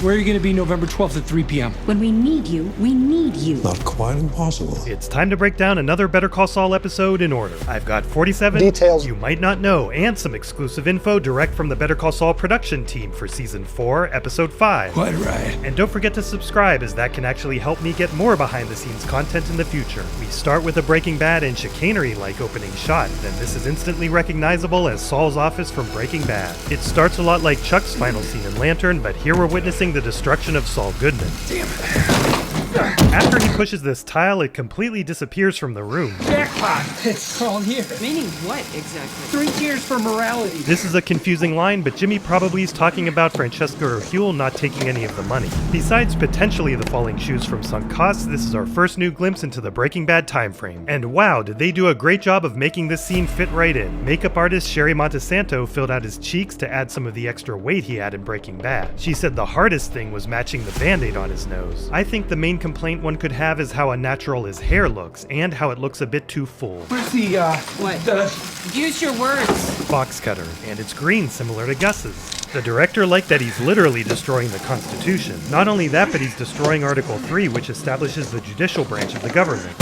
Where are you going to be November 12th at 3 p.m.? When we need you, we need you. Not quite impossible. It's time to break down another Better Call Saul episode in order. I've got 47 details you might not know and some exclusive info direct from the Better Call Saul production team for Season 4, Episode 5. Quite right. And don't forget to subscribe, as that can actually help me get more behind-the-scenes content in the future. We start with a Breaking Bad and chicanery-like opening shot, then this is instantly recognizable as Saul's office from Breaking Bad. It starts a lot like Chuck's final scene in Lantern, but here we're witnessing the destruction of Saul Goodman. Damn it. After he pushes this tile, it completely disappears from the room. Jackpot! It's all here. Meaning what, exactly? 3 tiers for morality. This is a confusing line, but Jimmy probably is talking about Francesca or Huel not taking any of the money. Besides potentially the falling shoes from sunk costs, this is our first new glimpse into the Breaking Bad time frame. And wow, did they do a great job of making this scene fit right in. Makeup artist Sherry Montesanto filled out his cheeks to add some of the extra weight he had in Breaking Bad. She said the hardest thing was matching the band-aid on his nose. I think the main complaint one could have is how unnatural his hair looks, and how it looks a bit too full. Where's the, What? Use your words. Box cutter, and it's green, similar to Gus's. The director liked that he's literally destroying the Constitution. Not only that, but he's destroying Article 3, which establishes the judicial branch of the government.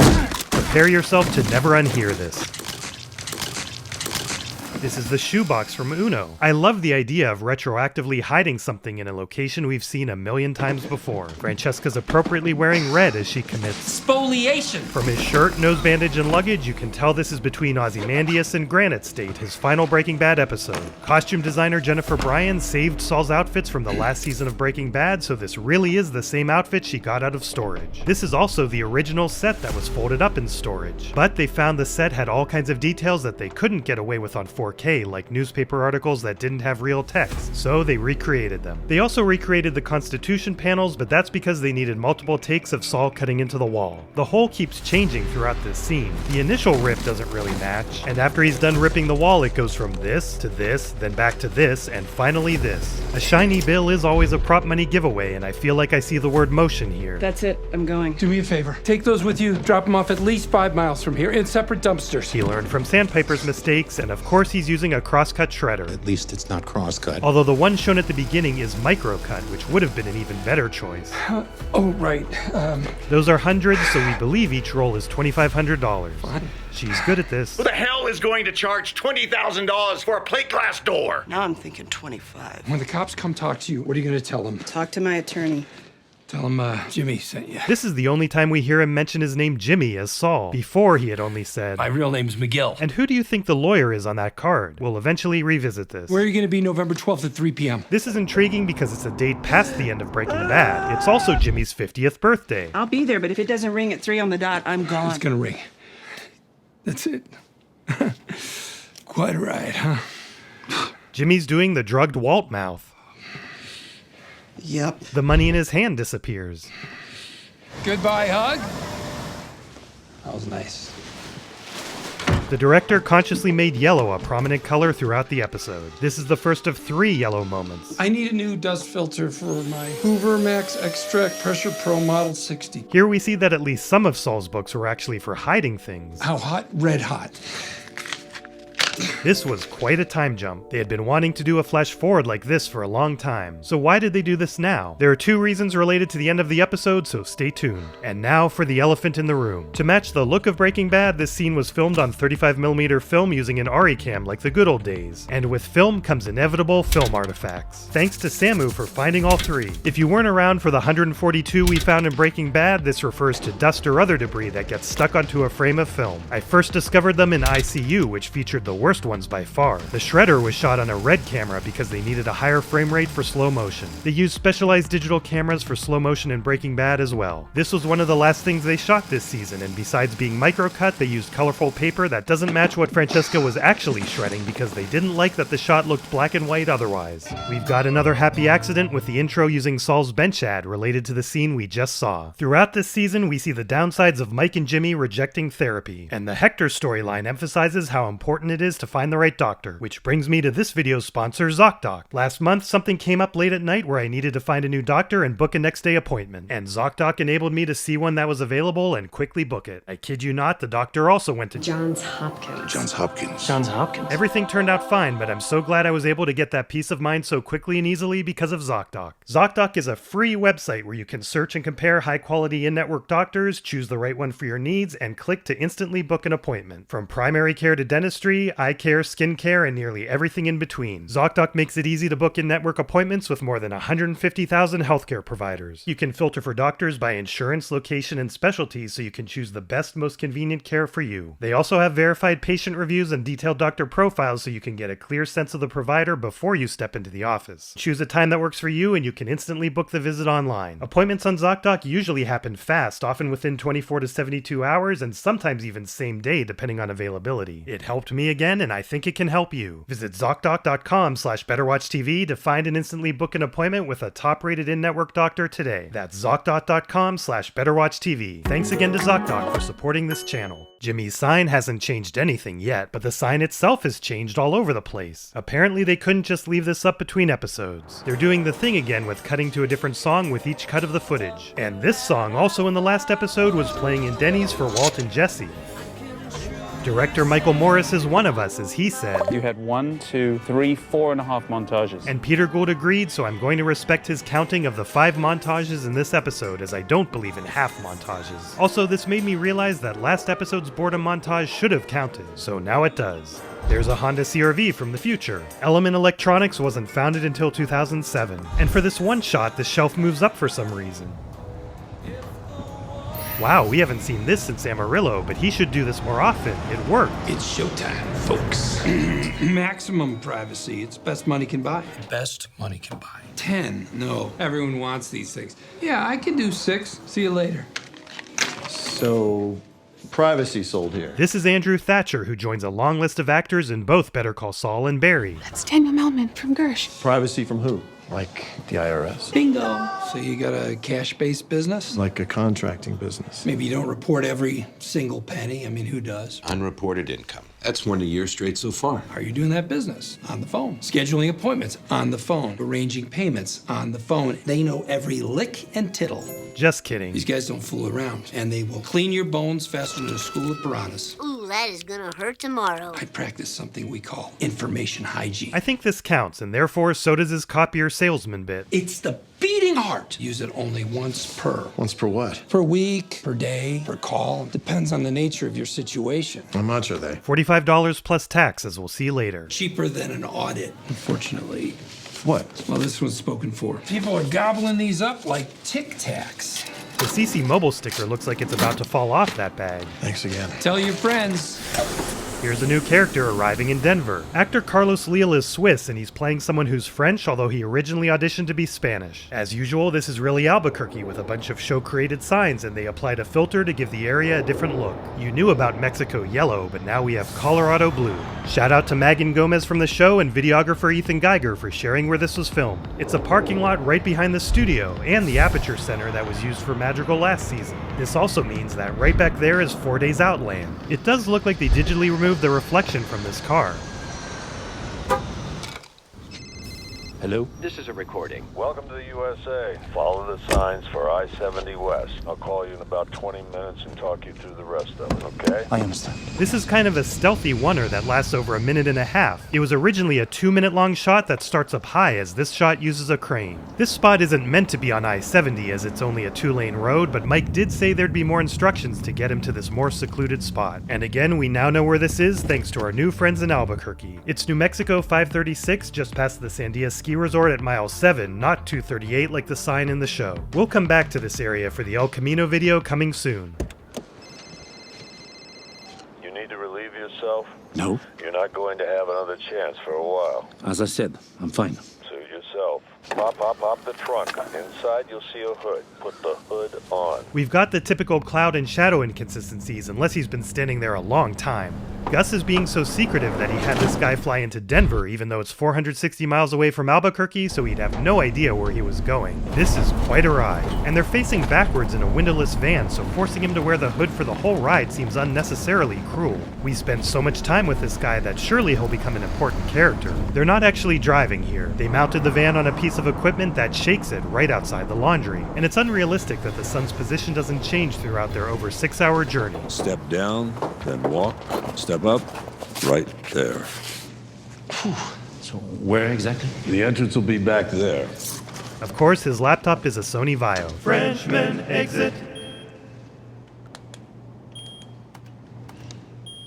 Prepare yourself to never unhear this. This is the shoebox from Uno. I love the idea of retroactively hiding something in a location we've seen a million times before. Francesca's appropriately wearing red as she commits spoliation. From his shirt, nose bandage, and luggage, you can tell this is between Ozymandias and Granite State, his final Breaking Bad episode. Costume designer Jennifer Bryan saved Saul's outfits from the last season of Breaking Bad, so this really is the same outfit she got out of storage. This is also the original set that was folded up in storage. But they found the set had all kinds of details that they couldn't get away with on 4K, like newspaper articles that didn't have real text, so they recreated them. They also recreated the Constitution panels, but that's because they needed multiple takes of Saul cutting into the wall. The hole keeps changing throughout this scene. The initial rip doesn't really match, and after he's done ripping the wall, it goes from this to this, then back to this, and finally this. A shiny bill is always a prop money giveaway, and I feel like I see the word motion here. That's it. I'm going. Do me a favor. Take those with you. Drop them off at least 5 miles from here in separate dumpsters. He learned from Sandpiper's mistakes, and of course he's using a crosscut shredder. At least it's not crosscut. Although the one shown at the beginning is microcut, which would have been an even better choice. Oh, right. Those are hundreds, so we believe each roll is $2,500. Fine. She's good at this. Who the hell is going to charge $20,000 for a plate glass door? Now I'm thinking 25. When the cops come talk to you, what are you going to tell them? Talk to my attorney. Tell them, Jimmy sent you. This is the only time we hear him mention his name Jimmy as Saul. Before, he had only said, My real name's McGill. And who do you think the lawyer is on that card? We'll eventually revisit this. Where are you going to be November 12th at 3 p.m.? This is intriguing because it's a date past the end of Breaking Bad. It's also Jimmy's 50th birthday. I'll be there, but if it doesn't ring at 3 on the dot, I'm gone. It's going to ring. That's it. Quite right, huh? Jimmy's doing the drugged Walt mouth. Yep. The money in his hand disappears. Goodbye, hug. That was nice. The director consciously made yellow a prominent color throughout the episode. This is the first of 3 yellow moments. I need a new dust filter for my Hoover Max Extract Pressure Pro Model 60. Here we see that at least some of Saul's books were actually for hiding things. How hot? Red hot. This was quite a time jump. They had been wanting to do a flash forward like this for a long time. So why did they do this now? There are 2 reasons related to the end of the episode, so stay tuned. And now for the elephant in the room. To match the look of Breaking Bad, this scene was filmed on 35mm film using an ARRI cam like the good old days. And with film comes inevitable film artifacts. Thanks to Samu for finding all 3. If you weren't around for the 142 we found in Breaking Bad, this refers to dust or other debris that gets stuck onto a frame of film. I first discovered them in ICU, which featured the worst ones by far. The shredder was shot on a red camera because they needed a higher frame rate for slow motion. They used specialized digital cameras for slow motion in Breaking Bad as well. This was one of the last things they shot this season, and besides being microcut, they used colorful paper that doesn't match what Francesca was actually shredding because they didn't like that the shot looked black and white otherwise. We've got another happy accident with the intro using Saul's bench ad related to the scene we just saw. Throughout this season, we see the downsides of Mike and Jimmy rejecting therapy, and the Hector storyline emphasizes how important it is to find the right doctor, which brings me to this video's sponsor, Zocdoc. Last month, something came up late at night where I needed to find a new doctor and book a next day appointment, and Zocdoc enabled me to see one that was available and quickly book it. I kid you not, the doctor also went to Johns Hopkins. Johns Hopkins. Johns Hopkins. Everything turned out fine, but I'm so glad I was able to get that peace of mind so quickly and easily because of Zocdoc. Zocdoc is a free website where you can search and compare high-quality in-network doctors, choose the right one for your needs, and click to instantly book an appointment. From primary care to dentistry, eye care, skin care, and nearly everything in between. Zocdoc makes it easy to book in-network appointments with more than 150,000 healthcare providers. You can filter for doctors by insurance, location, and specialty so you can choose the best, most convenient care for you. They also have verified patient reviews and detailed doctor profiles so you can get a clear sense of the provider before you step into the office. Choose a time that works for you and you can instantly book the visit online. Appointments on Zocdoc usually happen fast, often within 24 to 72 hours and sometimes even same day depending on availability. It helped me again and I think it can help you. Visit Zocdoc.com/BetterWatchTV to find and instantly book an appointment with a top-rated in-network doctor today. That's Zocdoc.com/BetterWatchTV. Thanks again to Zocdoc for supporting this channel. Jimmy's sign hasn't changed anything yet, but the sign itself has changed all over the place. Apparently they couldn't just leave this up between episodes. They're doing the thing again with cutting to a different song with each cut of the footage. And this song, also in the last episode, was playing in Denny's for Walt and Jesse. Director Michael Morris is one of us, as he said. You had 1, 2, 3, 4.5 montages. And Peter Gould agreed, so I'm going to respect his counting of the 5 montages in this episode, as I don't believe in half montages. Also, this made me realize that last episode's boredom montage should have counted, so now it does. There's a Honda CR-V from the future. Element Electronics wasn't founded until 2007. And for this one shot, the shelf moves up for some reason. Wow, we haven't seen this since Amarillo, but he should do this more often. It worked. It's showtime, folks. Maximum privacy. It's best money can buy. Best money can buy. 10. No. Everyone wants these things. Yeah, I can do 6. See you later. So, privacy sold here. This is Andrew Thatcher, who joins a long list of actors in both Better Call Saul and Barry. That's Daniel Melman from Gersh. Privacy from who? Like the IRS? Bingo. So you got a cash-based business? Like a contracting business. Maybe you don't report every single penny. I mean, who does? Unreported income. That's 1 a year straight so far. How are you doing that business? On the phone. Scheduling appointments? On the phone. Arranging payments? On the phone. They know every lick and tittle. Just kidding. These guys don't fool around, and they will clean your bones faster than a school of piranhas. Ooh, that is gonna hurt tomorrow. I practice something we call information hygiene. I think this counts, and therefore so does his copier salesman bit. It's the beating heart. Use it only once per. Once per what? Per week, per day, per call. Depends on the nature of your situation. How much are they? $45 plus tax, as we'll see later. Cheaper than an audit, unfortunately. What? Well, this one's spoken for. People are gobbling these up like Tic Tacs. The CC Mobile sticker looks like it's about to fall off that bag. Thanks again. Tell your friends. Here's a new character arriving in Denver. Actor Carlos Leal is Swiss, and he's playing someone who's French, although he originally auditioned to be Spanish. As usual, this is really Albuquerque with a bunch of show-created signs, and they applied a filter to give the area a different look. You knew about Mexico yellow, but now we have Colorado blue. Shout out to Megan Gomez from the show and videographer Ethan Geiger for sharing where this was filmed. It's a parking lot right behind the studio, and the Aperture Center that was used for Madrigal last season. This also means that right back there is 4 Days Outland. It does look like they digitally removed the reflection from this car. Hello? This is a recording. Welcome to the USA. Follow the signs for I-70 West. I'll call you in about 20 minutes and talk you through the rest of it, okay? I understand. This is kind of a stealthy oneer that lasts over a minute and a half. It was originally a 2-minute long shot that starts up high, as this shot uses a crane. This spot isn't meant to be on I-70 as it's only a 2-lane road, but Mike did say there'd be more instructions to get him to this more secluded spot. And again, we now know where this is thanks to our new friends in Albuquerque. It's New Mexico 536, just past the Sandia Ski Resort at mile 7, not 238 like the sign in the show. We'll come back to this area for the El Camino video coming soon. You need to relieve yourself? No. You're not going to have another chance for a while. As I said, I'm fine. Suit yourself. Pop the trunk. Inside, you'll see a hood. Put the hood on. We've got the typical cloud and shadow inconsistencies, unless he's been standing there a long time. Gus is being so secretive that he had this guy fly into Denver, even though it's 460 miles away from Albuquerque, so he'd have no idea where he was going. This is quite a ride. And they're facing backwards in a windowless van, so forcing him to wear the hood for the whole ride seems unnecessarily cruel. We spend so much time with this guy that surely he'll become an important character. They're not actually driving here. They mounted the van on a piece of equipment that shakes it right outside the laundry, and it's unrealistic that the sun's position doesn't change throughout their over 6-hour journey. Step down, then walk. Step up, right there. So where exactly? The entrance will be back there. Of course, his laptop is a Sony Vaio. Frenchman, exit!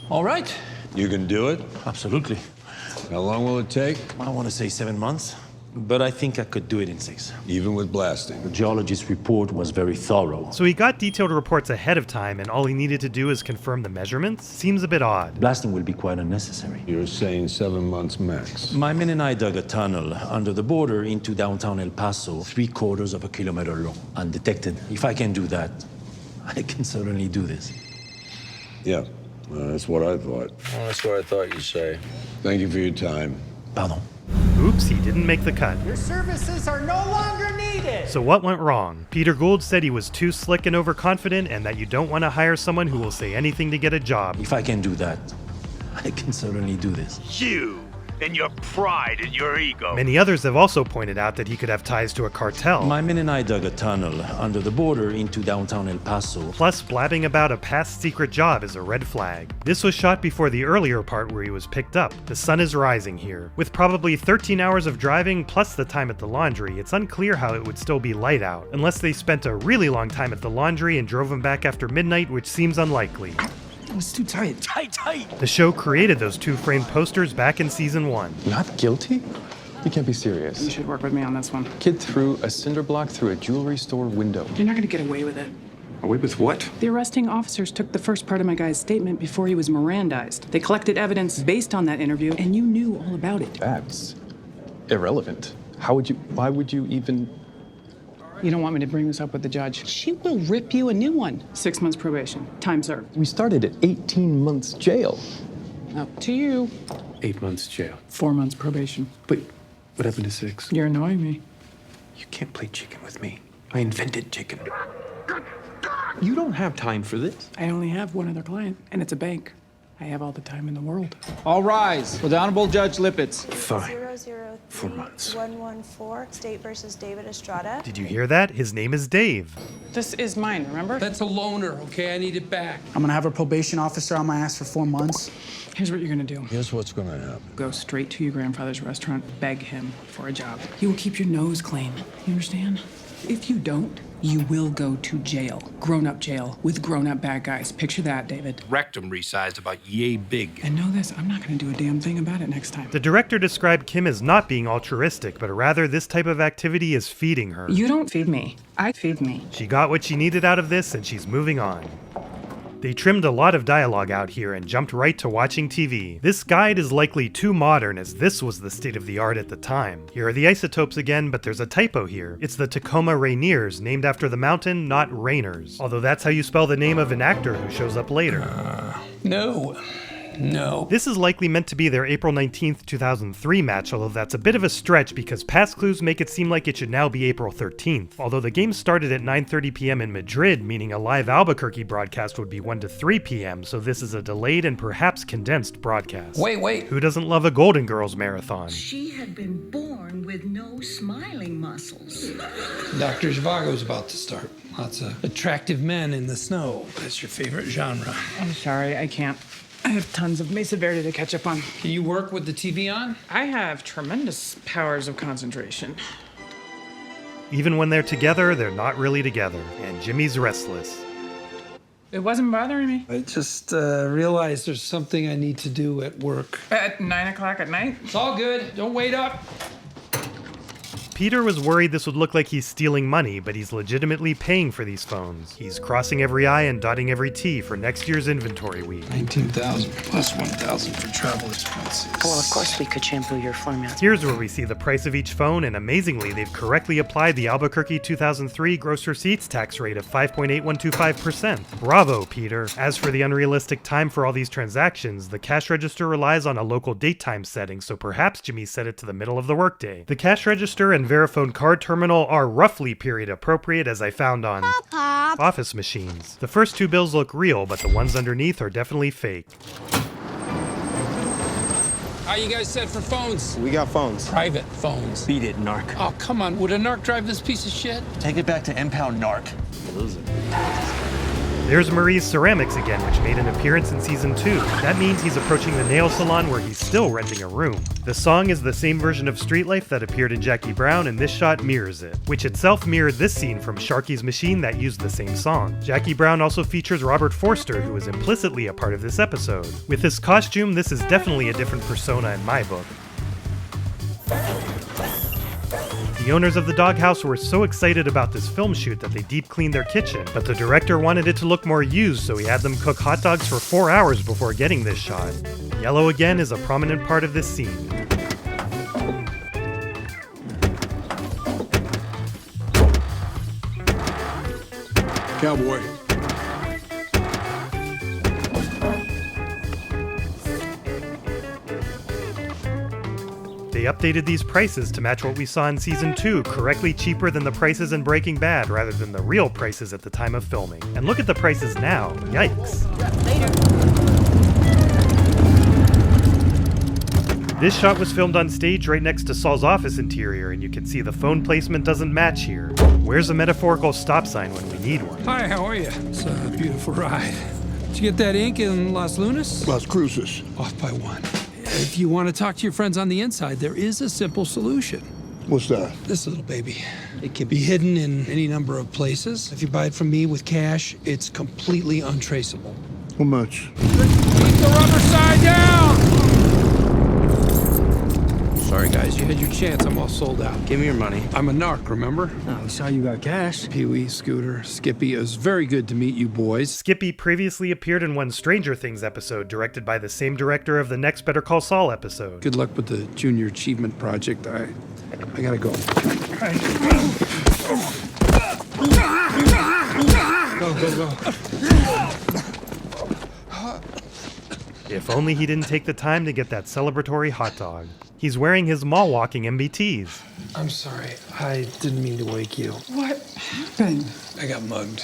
All right. You can do it? Absolutely. How long will it take? I want to say 7 months, but I think I could do it in 6. Even with blasting. The geologist's report was very thorough. So he got detailed reports ahead of time, and all he needed to do is confirm the measurements? Seems a bit odd. Blasting will be quite unnecessary. You're saying 7 months max. My men and I dug a tunnel under the border into downtown El Paso, 3/4 of a kilometer long, undetected. If I can do that, I can certainly do this. Yeah, that's what I thought. Well, that's what I thought you'd say. Thank you for your time. Pardon. Oops, he didn't make the cut. Your services are no longer needed. So what went wrong? Peter Gould said he was too slick and overconfident, and that you don't want to hire someone who will say anything to get a job. If I can do that, I can certainly do this. You and your pride and your ego. Many others have also pointed out that he could have ties to a cartel. My men and I dug a tunnel under the border into downtown El Paso. Plus, blabbing about a past secret job is a red flag. This was shot before the earlier part where he was picked up. The sun is rising here. With probably 13 hours of driving plus the time at the laundry, it's unclear how it would still be light out, unless they spent a really long time at the laundry and drove him back after midnight, which seems unlikely. It was too tight. Tight. The show created those 2 framed posters back in season 1. Not guilty? You can't be serious. You should work with me on this one. Kid threw a cinder block through a jewelry store window. You're not going to get away with it. Away with what? The arresting officers took the first part of my guy's statement before he was Mirandized. They collected evidence based on that interview, and you knew all about it. That's irrelevant. Why would you even... You don't want me to bring this up with the judge. She will rip you a new one. 6 months probation. Time served. We started at 18 months jail. Up to you. 8 months jail. 4 months probation. But what happened to 6? You're annoying me. You can't play chicken with me. I invented chicken. You don't have time for this. I only have one other client, and it's a bank. I have all the time in the world. All rise for the Honorable Judge Lippitz. Fine. 4 months. 114, State versus David Estrada. Did you hear that? His name is Dave. This is mine, remember? That's a loaner, okay? I need it back. I'm gonna have a probation officer on my ass for 4 months. Here's what you're gonna do. Here's what's gonna happen. Go straight to your grandfather's restaurant, beg him for a job. You will keep your nose clean. You understand? If you don't, you will go to jail. Grown-up jail with grown-up bad guys. Picture that, David. Rectum resized about yay big. And know this, I'm not gonna do a damn thing about it next time. The director described Kim as not being altruistic, but rather this type of activity is feeding her. You don't feed me. I feed me. She got what she needed out of this, and she's moving on. They trimmed a lot of dialogue out here and jumped right to watching TV. This guide is likely too modern, as this was the state of the art at the time. Here are the isotopes again, but there's a typo here. It's the Tacoma Rainiers, named after the mountain, not Rainers. Although that's how you spell the name of an actor who shows up later. No. This is likely meant to be their April 19th, 2003 match, although that's a bit of a stretch because past clues make it seem like it should now be April 13th. Although the game started at 9:30 p.m. in Madrid, meaning a live Albuquerque broadcast would be 1 to 3 p.m., so this is a delayed and perhaps condensed broadcast. Wait. Who doesn't love a Golden Girls marathon? She had been born with no smiling muscles. Dr. Zhivago's about to start. Lots of attractive men in the snow. That's your favorite genre. I'm sorry, I can't. I have tons of Mesa Verde to catch up on. Can you work with the TV on? I have tremendous powers of concentration. Even when they're together, they're not really together, and Jimmy's restless. It wasn't bothering me. I just realized there's something I need to do at work. At 9 o'clock at night? It's all good. Don't wait up. Peter was worried this would look like he's stealing money, but he's legitimately paying for these phones. He's crossing every I and dotting every T for next year's inventory week. $19,000 plus $1,000 for travel expenses. Well, of course we could shampoo your floor mats. Here's where we see the price of each phone, and amazingly, they've correctly applied the Albuquerque 2003 gross receipts tax rate of 5.8125%. Bravo, Peter. As for the unrealistic time for all these transactions, the cash register relies on a local date time setting, so perhaps Jimmy set it to the middle of the workday. The cash register and Verifone card terminal are roughly period appropriate, as I found on Office machines. The first two bills look real, but the ones underneath are definitely fake. How you guys set for phones? We got phones. Private phones. Beat it, narc. Oh, come on. Would a narc drive this piece of shit? Take it back to impound, narc. Loser. There's Marie's Ceramics again, which made an appearance in Season 2. That means he's approaching the nail salon where he's still renting a room. The song is the same version of Street Life that appeared in Jackie Brown, and this shot mirrors it, which itself mirrored this scene from Sharky's Machine that used the same song. Jackie Brown also features Robert Forster, who is implicitly a part of this episode. With this costume, this is definitely a different persona in my book. The owners of the doghouse were so excited about this film shoot that they deep cleaned their kitchen, but the director wanted it to look more used, so he had them cook hot dogs for 4 hours before getting this shot. Yellow again is a prominent part of this scene. Cowboy. They updated these prices to match what we saw in Season 2, correctly cheaper than the prices in Breaking Bad rather than the real prices at the time of filming. And look at the prices now. Yikes. This shot was filmed on stage right next to Saul's office interior, and you can see the phone placement doesn't match here. Where's a metaphorical stop sign when we need one? Hi, how are you? It's a beautiful ride. Did you get that ink in Las Lunas? Las Cruces. Off by 1. If you want to talk to your friends on the inside, there is a simple solution. What's that? This little baby. It can be hidden in any number of places. If you buy it from me with cash, it's completely untraceable. How much? Keep the rubber side down! Sorry, guys, you had your chance. I'm all sold out. Give me your money. I'm a narc, remember? Oh, we saw you got cash. Pee-wee, Scooter, Skippy. It was very good to meet you boys. Skippy previously appeared in one Stranger Things episode directed by the same director of the next Better Call Saul episode. Good luck with the Junior Achievement Project. I gotta go. Go. If only he didn't take the time to get that celebratory hot dog. He's wearing his mall walking MBTs. I'm sorry. I didn't mean to wake you. What happened? I got mugged.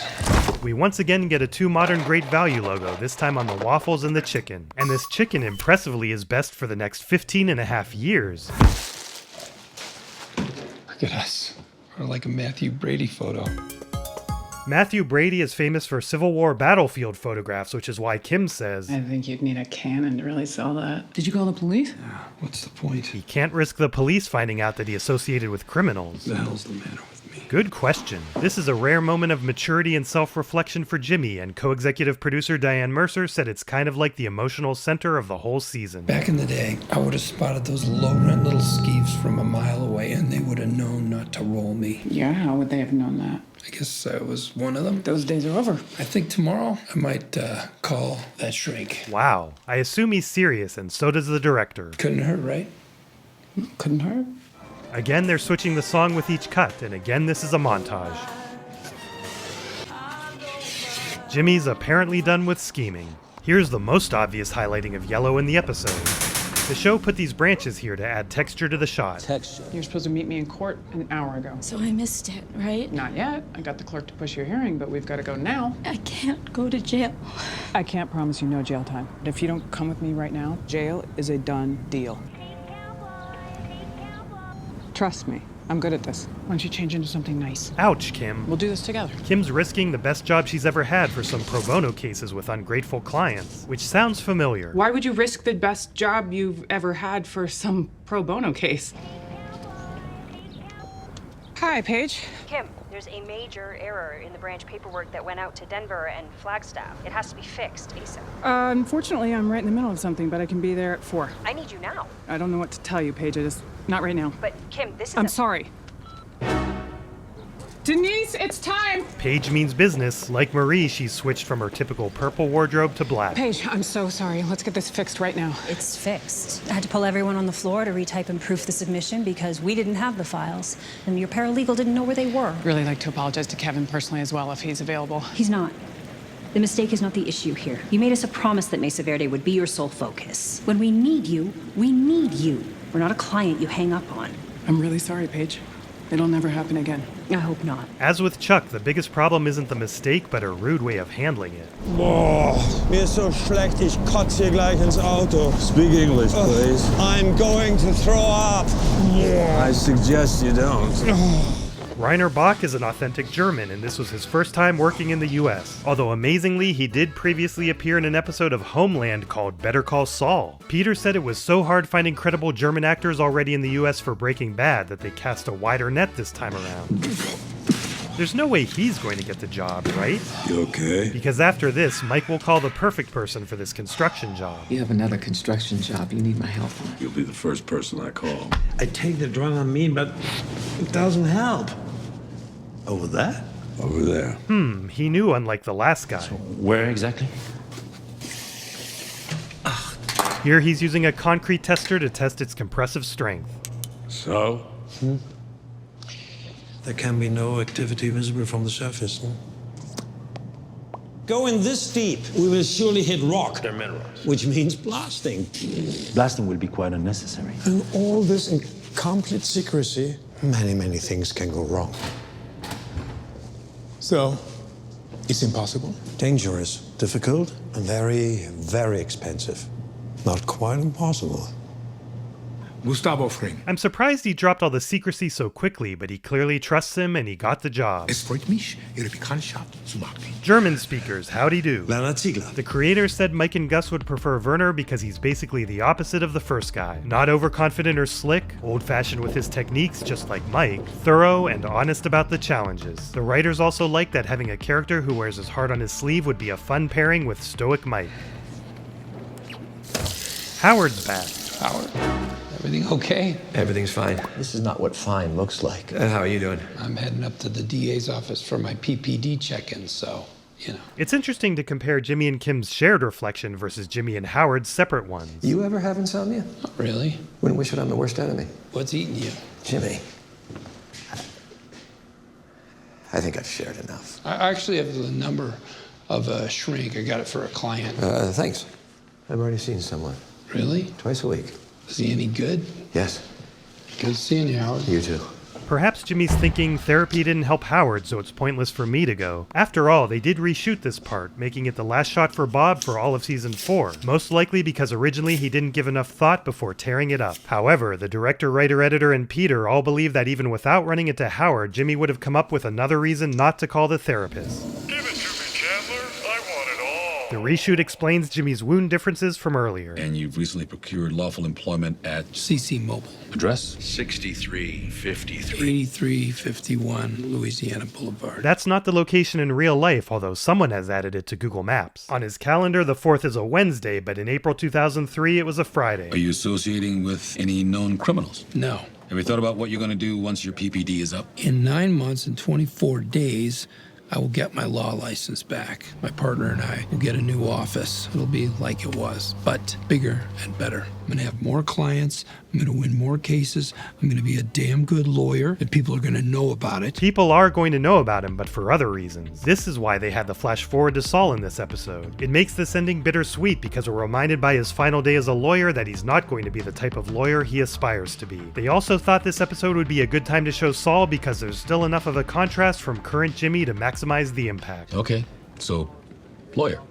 We once again get a Two Modern Great Value logo, this time on the waffles and the chicken. And this chicken impressively is best for the next 15.5 years. Look at us. We're like a Matthew Brady photo. Matthew Brady is famous for Civil War battlefield photographs, which is why Kim says, I think you'd need a cannon to really sell that. Did you call the police? Yeah, what's the point? He can't risk the police finding out that he associated with criminals. What the hell's the matter with me? Good question. This is a rare moment of maturity and self-reflection for Jimmy, and co-executive producer Diane Mercer said it's kind of like the emotional center of the whole season. Back in the day, I would have spotted those low-rent little skeevs from a mile away, and they would have known not to roll me. Yeah, how would they have known that? I guess I was one of them. Those days are over. I think tomorrow I might call that shrink. Wow. I assume he's serious, and so does the director. Couldn't hurt, right? Couldn't hurt. Again, they're switching the song with each cut, and again, this is a montage. Jimmy's apparently done with scheming. Here's the most obvious highlighting of yellow in the episode. The show put these branches here to add texture to the shot. Texture. You were supposed to meet me in court an hour ago. So I missed it, right? Not yet. I got the clerk to push your hearing, but we've got to go now. I can't go to jail. I can't promise you no jail time. But if you don't come with me right now, jail is a done deal. Trust me. I'm good at this. Why don't you change into something nice? Ouch, Kim. We'll do this together. Kim's risking the best job she's ever had for some pro bono cases with ungrateful clients, which sounds familiar. Why would you risk the best job you've ever had for some pro bono case? Hi, Paige. Kim, there's a major error in the branch paperwork that went out to Denver and Flagstaff. It has to be fixed ASAP. Unfortunately, I'm right in the middle of something, but I can be there at 4. I need you now. I don't know what to tell you, Paige. Not right now. But Kim, this is I'm sorry. Denise, it's time! Paige means business. Like Marie, she's switched from her typical purple wardrobe to black. Paige, I'm so sorry. Let's get this fixed right now. It's fixed. I had to pull everyone on the floor to retype and proof the submission because we didn't have the files, and your paralegal didn't know where they were. Really like to apologize to Kevin personally as well if he's available. He's not. The mistake is not the issue here. You made us a promise that Mesa Verde would be your sole focus. When we need you, we need you. We're not a client you hang up on. I'm really sorry, Paige. It'll never happen again. I hope not. As with Chuck, the biggest problem isn't the mistake, but a rude way of handling it. Boah, mir ist so schlecht, ich kotze hier gleich ins Auto. Speak English, please. I'm going to throw up. I suggest you don't. Rainer Bach is an authentic German, and this was his first time working in the US. Although amazingly, he did previously appear in an episode of Homeland called Better Call Saul. Peter said it was so hard finding credible German actors already in the US for Breaking Bad that they cast a wider net this time around. There's no way he's going to get the job, right? You okay? Because after this, Mike will call the perfect person for this construction job. You have another construction job you need my help on. You'll be the first person I call. I take the Dramamine, but it doesn't help. Over there? Over there. He knew, unlike the last guy. Where exactly? Here he's using a concrete tester to test its compressive strength. So? There can be no activity visible from the surface. Going this deep, we will surely hit rock. They're minerals. Which means blasting. Blasting will be quite unnecessary. And all this in complete secrecy, many things can go wrong. So, it's impossible? Dangerous, difficult, and very expensive. Not quite impossible. Gustavo Fring. I'm surprised he dropped all the secrecy so quickly, but he clearly trusts him and he got the job. Es freut mich, Ihre Bekanntschaft zu machen. German speakers, howdy do. Werner Ziegler. The creator said Mike and Gus would prefer Werner because he's basically the opposite of the first guy. Not overconfident or slick, old-fashioned with his techniques just like Mike, thorough and honest about the challenges. The writers also liked that having a character who wears his heart on his sleeve would be a fun pairing with stoic Mike. Howard's back. Howard, everything okay? Everything's fine. This is not what fine looks like. How are you doing? I'm heading up to the DA's office for my PPD check-in, so, you know. It's interesting to compare Jimmy and Kim's shared reflection versus Jimmy and Howard's separate ones. You ever have insomnia? Not really. Wouldn't wish it on the worst enemy. What's eating you? Jimmy. I think I've shared enough. I actually have the number of a shrink. I got it for a client. Thanks. I've already seen someone. Really? Twice a week. Is he any good? Yes. Good seeing you, Howard. You too. Perhaps Jimmy's thinking therapy didn't help Howard, so it's pointless for me to go. After all, they did reshoot this part, making it the last shot for Bob for all of season 4. Most likely because originally he didn't give enough thought before tearing it up. However, the director, writer, editor, and Peter all believe that even without running it to Howard, Jimmy would have come up with another reason not to call the therapist. Give it to me, Chandler. I want it all. The reshoot explains Jimmy's wound differences from earlier. And you've recently procured lawful employment at CC Mobile. Address? 6353. 8351 Louisiana Boulevard. That's not the location in real life, although someone has added it to Google Maps. On his calendar, the 4th is a Wednesday, but in April 2003, it was a Friday. Are you associating with any known criminals? No. Have you thought about what you're going to do once your PPD is up? In 9 months and 24 days, I will get my law license back. My partner and I will get a new office. It'll be like it was, but bigger and better. I'm gonna have more clients. I'm gonna win more cases. I'm gonna be a damn good lawyer, and people are gonna know about it. People are going to know about him, but for other reasons. This is why they had the flash forward to Saul in this episode. It makes this ending bittersweet because we're reminded by his final day as a lawyer that he's not going to be the type of lawyer he aspires to be. They also thought this episode would be a good time to show Saul because there's still enough of a contrast from current Jimmy to maximize the impact. Okay, so, lawyer.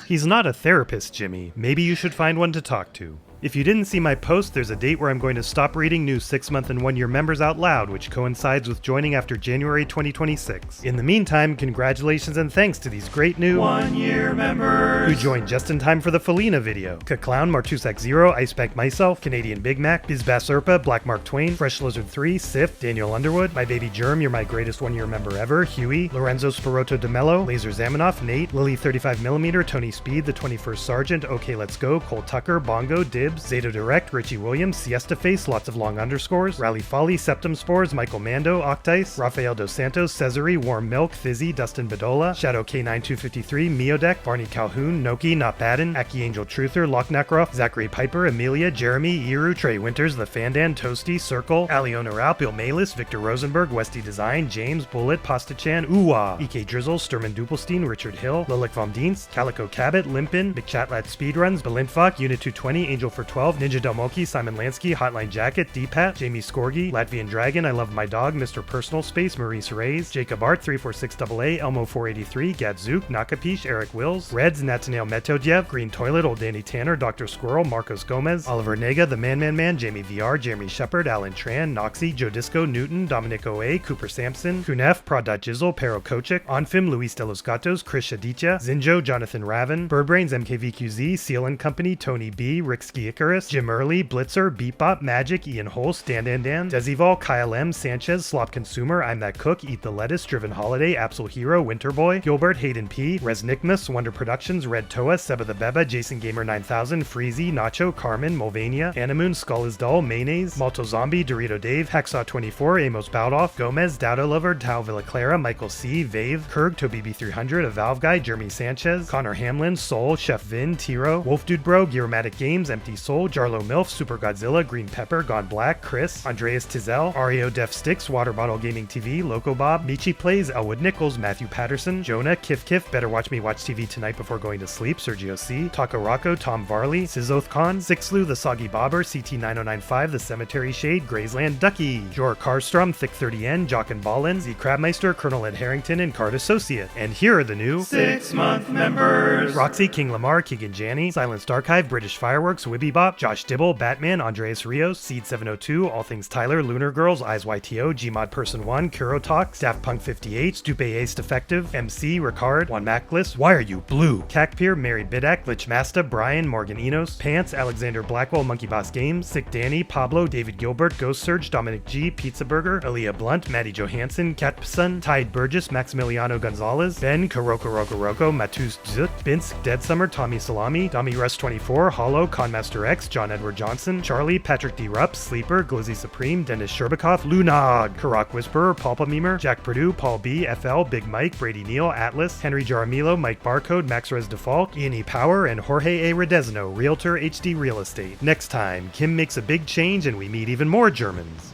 He's not a therapist, Jimmy. Maybe you should find one to talk to. If you didn't see my post, there's a date where I'm going to stop reading new 6-month and 1-year members out loud, which coincides with joining after January 2026. In the meantime, congratulations and thanks to these great new 1-year members who joined just in time for the Felina video. Clown, Martusak Zero, Icepack Myself, Canadian Big Mac, Bizbass Urpa, Black Mark Twain, Fresh Lizard 3, Sif, Daniel Underwood, My Baby Germ, You're My Greatest 1-Year Member Ever, Huey, Lorenzo Spirotto DeMello, Laser Zaminoff, Nate, Lily 35mm, Tony Speed, The 21st Sergeant, Okay Let's Go, Cole Tucker, Bongo, Dibs, Ribs, Zato Direct, Richie Williams, Siesta Face, lots of long underscores, Rally Folly, Septum Spores, Michael Mando, Octice, Rafael Dos Santos, Cesare, Warm Milk, Fizzy, Dustin Bedola, Shadow K9253, Miodek, Barney Calhoun, Noki, Not Baden, Aki Angel Truther, Loch Necroff, Zachary Piper, Amelia, Jeremy, Iru, Trey Winters, The Fandan, Toasty, Circle, Aliona Raup, Bill Malis, Victor Rosenberg, Westy Design, James, Bullet, Pastachan, Uwa, EK Drizzle, Sturman Dupelstein, Richard Hill, Lilik Vom Dienst, Calico Cabot, Limpin, McChatlat Speedruns, Belintfok, Unit 220, Angel for 12, Ninja Delmoki, Simon Lansky, Hotline Jacket, Deepat, Jamie Skorgi, Latvian Dragon, I Love My Dog, Mr. Personal Space, Maurice Reyes, Jacob Art, 346AA, Elmo 483, Gadzook, Nakapish, Eric Wills, Reds, Nathaniel Metodiev, Green Toilet, Old Danny Tanner, Dr. Squirrel, Marcos Gomez, Oliver Nega, The Man, Jamie VR, Jeremy Shepard, Alan Tran, Noxie, Joe Disco, Newton, Dominic O.A., Cooper Sampson, Kunef, Prod.Jizzle, Pero Kochik, Onfim, Luis de los Gatos, Chris Shaditya, Zinjo, Jonathan Raven, Birdbrains, MKVQZ, Seal and Company, Tony B, Ricksky Icarus, Jim Early, Blitzer, Beatbop, Magic, Ian Holst, Dan, Desival, Kyle M, Sanchez, Slop Consumer, I'm That Cook, Eat the Lettuce, Driven Holiday, Absol Hero, Winterboy, Gilbert, Hayden P, Resnickmus, Wonder Productions, Red Toa, Seba the Beba, Jason Gamer 9000, Freezy, Nacho, Carmen, Mulvania, Animoon, Skull is Dull, Mayonnaise, Malto Zombie, Dorito Dave, Hacksaw 24, Amos Bowdoff, Gomez, Dowdo Lover, Tao Villaclara, Michael C, Vave, Kurg, Toby B300, A Valve Guy, Jeremy Sanchez, Connor Hamlin, Soul, Chef Vin, Tiro, Wolf Dude Bro, Gearmatic Games, Empty Soul, Jarlo Milf, Super Godzilla, Green Pepper, Gone Black, Chris, Andreas Tizel, Ario Def Sticks, Water Bottle Gaming TV, Loco Bob, Michi Plays, Elwood Nichols, Matthew Patterson, Jonah, Kif, Better Watch Me Watch TV Tonight Before Going to Sleep, Sergio C, Taco Rocco, Tom Varley, Sizoth Khan, Sixlu, The Soggy Bobber, CT9095, The Cemetery Shade, Graysland Ducky, Jor Karstrom, Thick 30N, Jock and Ballin, Z Crabmeister, Colonel Ed Harrington, and Card Associate. And here are the new 6-month members: Roxy, King Lamar, Keegan Janney, Silenced Archive, British Fireworks, Wibby Bop, Josh Dibble, Batman, Andreas Rios, Seed 702, All Things Tyler, Lunar Girls, Eyes YTO, Gmod Person 1, Kuro Talk, Staff Punk 58, Stupe Ace Defective, MC, Ricard, Juan Mackless, Why Are You Blue? Cacpier, Mary Bidak, Lich Masta, Brian, Morgan Enos, Pants, Alexander Blackwell, Monkey Boss Games, Sick Danny, Pablo, David Gilbert, Ghost Surge, Dominic G, Pizza Burger, Aaliyah Blunt, Maddie Johansson, Katpson, Tide Burgess, Maximiliano Gonzalez, Ben, Roko, Matus Zut, Binsk, Dead Summer, Tommy Salami, Dami Rest 24, Hollow, Conmaster X, John Edward Johnson, Charlie, Patrick D. Rupp, Sleeper, Glizzy Supreme, Dennis Sherbakov, Lunog, Karak Whisperer, Paul Memer, Jack Purdue, Paul B, FL, Big Mike, Brady Neal, Atlas, Henry Jaramillo, Mike Barcode, Max Rez Default, Ian E. Power, and Jorge A. Redesno, Realtor HD Real Estate. Next time, Kim makes a big change and we meet even more Germans.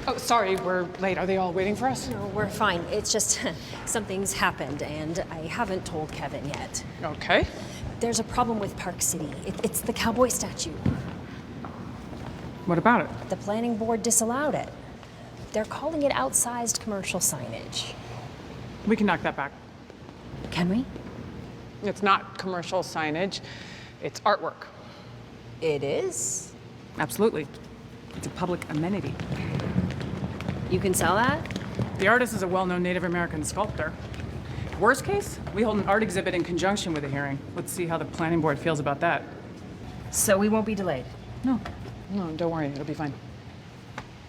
Oh, sorry, we're late. Are they all waiting for us? No, we're fine. It's just something's happened, and I haven't told Kevin yet. Okay. There's a problem with Park City. It's the cowboy statue. What about it? The planning board disallowed it. They're calling it outsized commercial signage. We can knock that back. Can we? It's not commercial signage. It's artwork. It is? Absolutely. It's a public amenity. You can sell that? The artist is a well-known Native American sculptor. Worst case, we hold an art exhibit in conjunction with a hearing. Let's see how the planning board feels about that. So we won't be delayed? No, don't worry, it'll be fine.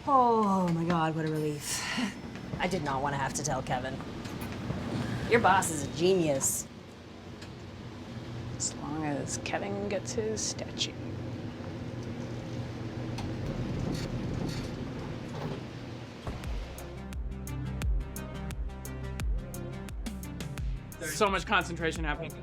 Oh my God, what a relief. I did not want to have to tell Kevin. Your boss is a genius. As long as Kevin gets his statue. So much concentration happening.